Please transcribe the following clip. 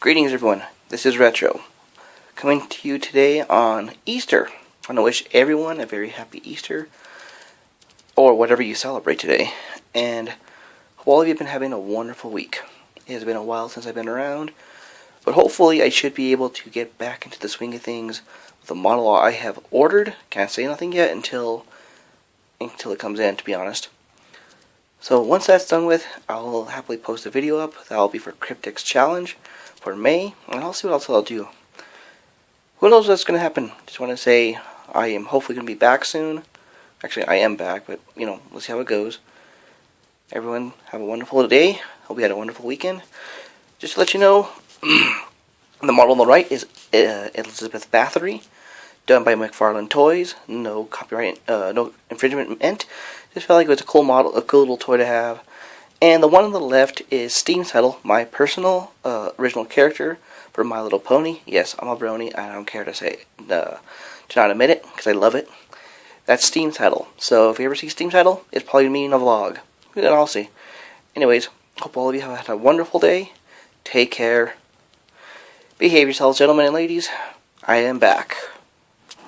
Greetings everyone, this is Retro, coming to you today on Easter. I want to wish everyone a very happy Easter, or whatever you celebrate today, and hope all of you have been having a wonderful week. It has been a while since I've been around, but hopefully I should be able to get back into the swing of things with the model I have ordered. Can't say nothing yet until it comes in, to be honest. So once that's done with, I'll happily post a video up. That'll be for Cryptix Challenge for May, and I'll see what else I'll do. Who knows what's going to happen? Just want to say I am hopefully going to be back soon. Actually, I am back, but, we'll see how it goes. Everyone, have a wonderful day. Hope you had a wonderful weekend. Just to let you know, the model on the right is Elizabeth Bathory, done by McFarlane Toys. No copyright, no infringement meant. Just felt like it was a cool model, a cool little toy to have. And the one on the left is Steam Settle, my personal original character for My Little Pony. Yes, I'm a brony. I don't care to not admit it, because I love it. That's Steam Settle. So if you ever see Steam Settle, it's probably me in a vlog. I'll see. Anyways, hope all of you have had a wonderful day. Take care. Behave yourselves, gentlemen and ladies. I am back.